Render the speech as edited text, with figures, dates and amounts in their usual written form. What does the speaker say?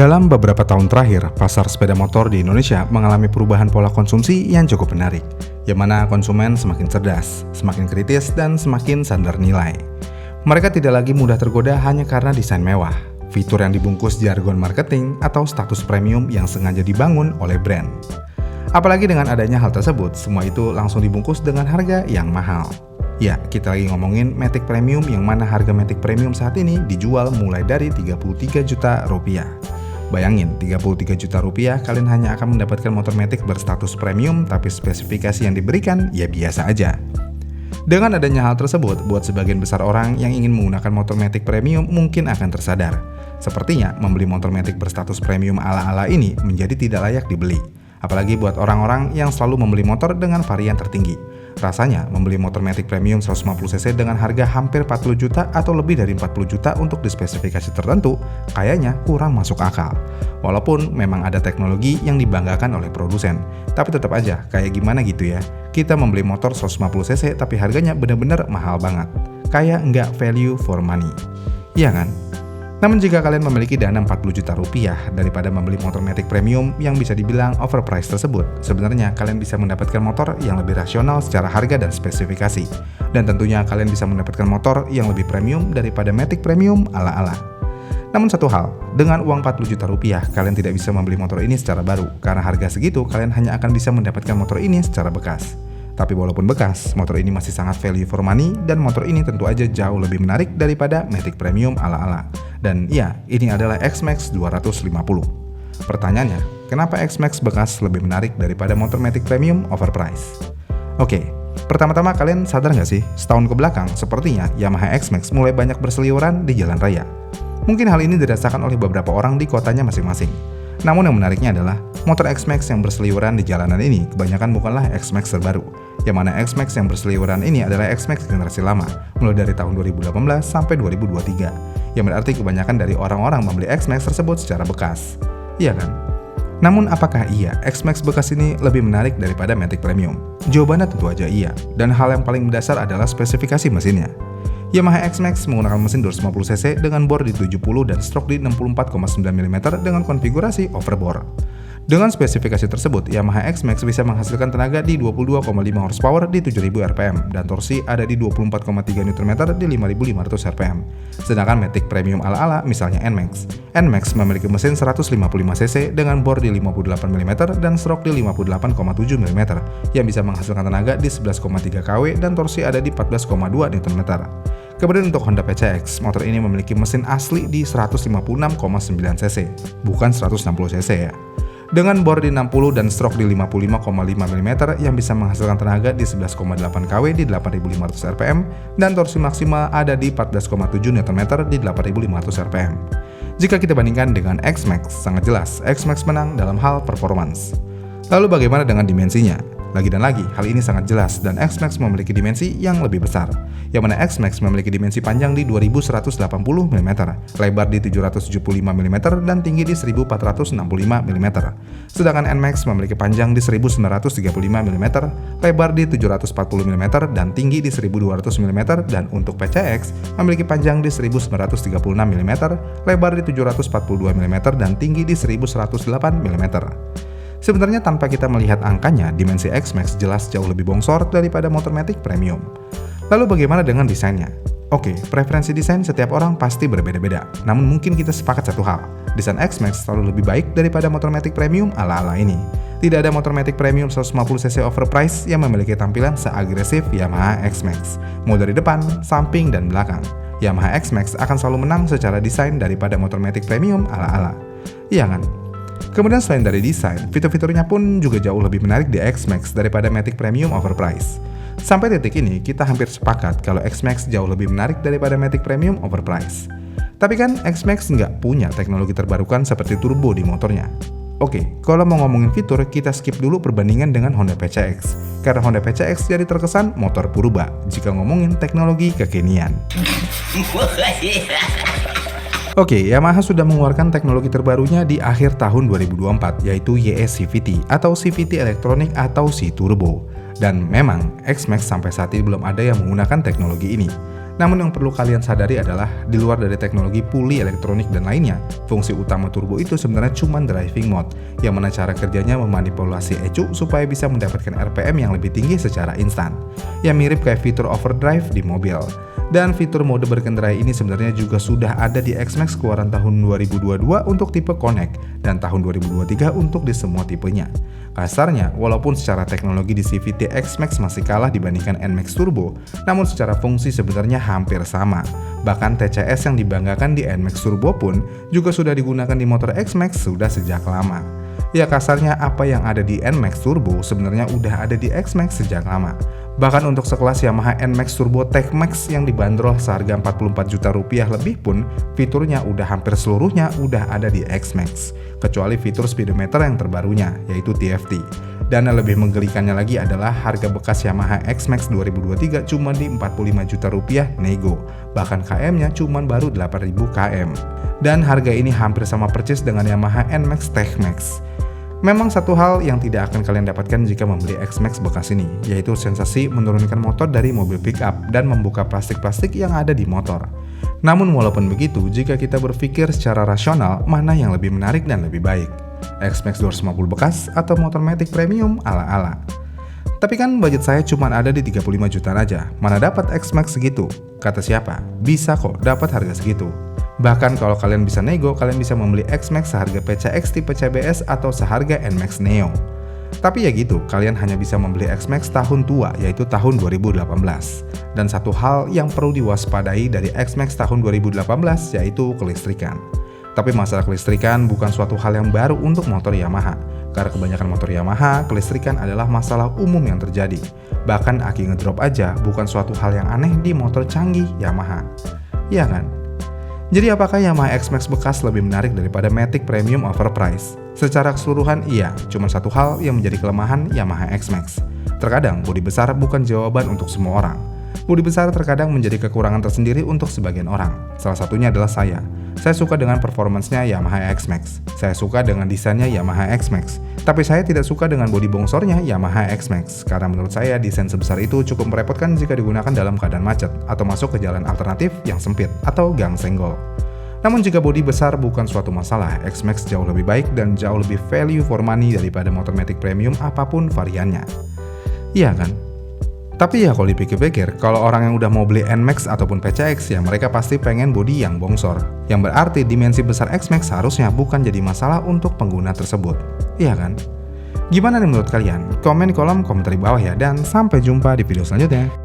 Dalam beberapa tahun terakhir, pasar sepeda motor di Indonesia mengalami perubahan pola konsumsi yang cukup menarik, yang mana konsumen semakin cerdas, semakin kritis, dan semakin sadar nilai. Mereka tidak lagi mudah tergoda hanya karena desain mewah, fitur yang dibungkus jargon marketing, atau status premium yang sengaja dibangun oleh brand. Apalagi dengan adanya hal tersebut, semua itu langsung dibungkus dengan harga yang mahal. Ya, kita lagi ngomongin Matic Premium yang mana harga Matic Premium saat ini dijual mulai dari 33 juta rupiah. Bayangin, 33 juta rupiah kalian hanya akan mendapatkan motor Matic berstatus premium tapi spesifikasi yang diberikan ya biasa aja. Dengan adanya hal tersebut, buat sebagian besar orang yang ingin menggunakan motor Matic Premium mungkin akan tersadar. Sepertinya membeli motor Matic berstatus premium ala-ala ini menjadi tidak layak dibeli. Apalagi buat orang-orang yang selalu membeli motor dengan varian tertinggi. Rasanya membeli motor Matic Premium 150cc dengan harga hampir 40 juta atau lebih dari 40 juta untuk di spesifikasi tertentu kayaknya kurang masuk akal. Walaupun memang ada teknologi yang dibanggakan oleh produsen, tapi tetap aja kayak gimana gitu ya. Kita membeli motor 150cc tapi harganya bener-bener mahal banget. Kayak nggak value for money. Iya kan? Namun jika kalian memiliki dana 40 juta rupiah daripada membeli motor Matic Premium yang bisa dibilang overpriced tersebut, sebenarnya kalian bisa mendapatkan motor yang lebih rasional secara harga dan spesifikasi. Dan tentunya kalian bisa mendapatkan motor yang lebih premium daripada Matic Premium ala-ala. Namun satu hal, dengan uang 40 juta rupiah kalian tidak bisa membeli motor ini secara baru, karena harga segitu kalian hanya akan bisa mendapatkan motor ini secara bekas. Tapi walaupun bekas, motor ini masih sangat value for money dan motor ini tentu aja jauh lebih menarik daripada Matic Premium ala-ala. Dan iya, ini adalah X-Max 250. Pertanyaannya, kenapa X-Max bekas lebih menarik daripada motor Matic Premium overpriced? Oke, pertama-tama kalian sadar nggak sih, setahun ke belakang sepertinya Yamaha X-Max mulai banyak berseliweran di jalan raya. Mungkin hal ini dirasakan oleh beberapa orang di kotanya masing-masing. Namun yang menariknya adalah, motor X-Max yang berseliweran di jalanan ini kebanyakan bukanlah X-Max terbaru. Yang mana X-Max yang berseliweran ini adalah X-Max generasi lama, mulai dari tahun 2018 sampai 2023. Yang berarti kebanyakan dari orang-orang membeli X-Max tersebut secara bekas. Iya kan? Namun apakah iya X-Max bekas ini lebih menarik daripada Matic Premium? Jawabannya tentu aja iya, dan hal yang paling mendasar adalah spesifikasi mesinnya. Yamaha X-Max menggunakan mesin 250cc dengan bor di 70 dan stroke di 64,9 mm dengan konfigurasi overbore. Dengan spesifikasi tersebut, Yamaha X-Max bisa menghasilkan tenaga di 22,5 horsepower di 7000 rpm dan torsi ada di 24,3 Nm di 5500 rpm. Sedangkan Matic Premium ala-ala misalnya NMAX. NMAX memiliki mesin 155cc dengan bor di 58 mm dan stroke di 58,7 mm yang bisa menghasilkan tenaga di 11,3 kW dan torsi ada di 14,2 Nm. Kemudian untuk Honda PCX, motor ini memiliki mesin asli di 156,9cc, bukan 160cc ya. Dengan bor di 60 dan stroke di 55,5 mm yang bisa menghasilkan tenaga di 11,8 kW di 8500 rpm dan torsi maksimal ada di 14,7 Nm di 8500 rpm. Jika kita bandingkan dengan X-Max, sangat jelas X-Max menang dalam hal performance. Lalu bagaimana dengan dimensinya? Lagi dan lagi, hal ini sangat jelas dan X-Max memiliki dimensi yang lebih besar. Yang mana X-Max memiliki dimensi panjang di 2180 mm, lebar di 775 mm dan tinggi di 1465 mm. Sedangkan NMAX memiliki panjang di 1935 mm, lebar di 740 mm dan tinggi di 1200 mm dan untuk PCX memiliki panjang di 1936 mm, lebar di 742 mm dan tinggi di 1108 mm. Sebenarnya tanpa kita melihat angkanya, dimensi X-Max jelas jauh lebih bongsor daripada motor Matic Premium. Lalu bagaimana dengan desainnya? Oke, preferensi desain setiap orang pasti berbeda-beda. Namun mungkin kita sepakat satu hal, desain X-Max selalu lebih baik daripada motor Matic Premium ala-ala ini. Tidak ada motor Matic Premium 150cc overpriced yang memiliki tampilan seagresif Yamaha X-Max, mau dari depan, samping, dan belakang. Yamaha X-Max akan selalu menang secara desain daripada motor Matic Premium ala-ala. Iya kan? Kemudian selain dari desain, fitur-fiturnya pun juga jauh lebih menarik di X-Max daripada Matic Premium overpriced. Sampai titik ini, kita hampir sepakat kalau X-Max jauh lebih menarik daripada Matic Premium overpriced. Tapi kan X-Max nggak punya teknologi terbarukan seperti turbo di motornya. Oke, kalau mau ngomongin fitur, kita skip dulu perbandingan dengan Honda PCX. Karena Honda PCX jadi terkesan motor purba jika ngomongin teknologi kekinian. Oke, Yamaha sudah mengeluarkan teknologi terbarunya di akhir tahun 2024, yaitu YS-CVT atau CVT elektronik atau C-Turbo. Dan memang, X-Max sampai saat ini belum ada yang menggunakan teknologi ini. Namun yang perlu kalian sadari adalah, di luar dari teknologi puli elektronik dan lainnya, fungsi utama turbo itu sebenarnya cuma driving mode, yang mana cara kerjanya memanipulasi ECU supaya bisa mendapatkan RPM yang lebih tinggi secara instan. Ya mirip kayak fitur overdrive di mobil. Dan fitur mode berkendarai ini sebenarnya juga sudah ada di X-Max keluaran tahun 2022 untuk tipe Connect dan tahun 2023 untuk di semua tipenya. Kasarnya, walaupun secara teknologi di CVT X-Max masih kalah dibandingkan NMAX Turbo, namun secara fungsi sebenarnya hampir sama. Bahkan TCS yang dibanggakan di NMAX Turbo pun juga sudah digunakan di motor X-Max sudah sejak lama. Ya kasarnya apa yang ada di NMAX Turbo sebenarnya udah ada di X-Max sejak lama. Bahkan untuk sekelas Yamaha NMAX Turbo Tech Max yang dibanderol seharga 44 juta rupiah lebih pun, fiturnya udah hampir seluruhnya udah ada di X-Max. Kecuali fitur speedometer yang terbarunya, yaitu TFT. Dan yang lebih menggelikannya lagi adalah harga bekas Yamaha X-Max 2023 cuma di 45 juta rupiah nego. Bahkan KM-nya cuma baru 8.000 km. Dan harga ini hampir sama persis dengan Yamaha NMAX Tech Max. Memang satu hal yang tidak akan kalian dapatkan jika membeli X-Max bekas ini, yaitu sensasi menurunkan motor dari mobil pickup dan membuka plastik-plastik yang ada di motor. Namun walaupun begitu, jika kita berpikir secara rasional, mana yang lebih menarik dan lebih baik? X-Max 250 bekas atau motor Matic Premium ala-ala? Tapi kan budget saya cuma ada di 35 jutaan aja, mana dapat X-Max segitu? Kata siapa? Bisa kok dapat harga segitu. Bahkan kalau kalian bisa nego, kalian bisa membeli X-Max seharga PCX tipe CBS atau seharga NMAX Neo. Tapi ya gitu, kalian hanya bisa membeli X-Max tahun tua, yaitu tahun 2018. Dan satu hal yang perlu diwaspadai dari X-Max tahun 2018 yaitu kelistrikan. Tapi masalah kelistrikan bukan suatu hal yang baru untuk motor Yamaha. Karena kebanyakan motor Yamaha, kelistrikan adalah masalah umum yang terjadi. Bahkan aki ngedrop aja bukan suatu hal yang aneh di motor canggih Yamaha. Iya kan? Jadi apakah Yamaha X-Max bekas lebih menarik daripada Matic Premium Overprice? Secara keseluruhan iya, cuma satu hal yang menjadi kelemahan Yamaha X-Max. Terkadang bodi besar bukan jawaban untuk semua orang. Bodi besar terkadang menjadi kekurangan tersendiri untuk sebagian orang. Salah satunya adalah saya. Saya suka dengan performance-nya Yamaha X-Max. Saya suka dengan desainnya Yamaha X-Max. Tapi saya tidak suka dengan bodi bongsornya Yamaha X-Max. Karena menurut saya desain sebesar itu cukup merepotkan jika digunakan dalam keadaan macet atau masuk ke jalan alternatif yang sempit atau gang senggol. Namun jika bodi besar bukan suatu masalah, X-Max jauh lebih baik dan jauh lebih value for money daripada motor Matic Premium apapun variannya. Iya kan? Tapi ya kalau dipikir-pikir, kalau orang yang udah mau beli NMAX ataupun PCX ya mereka pasti pengen bodi yang bongsor. Yang berarti dimensi besar X-Max seharusnya bukan jadi masalah untuk pengguna tersebut. Iya kan? Gimana nih menurut kalian? Komen di kolom komentar di bawah ya, dan sampai jumpa di video selanjutnya.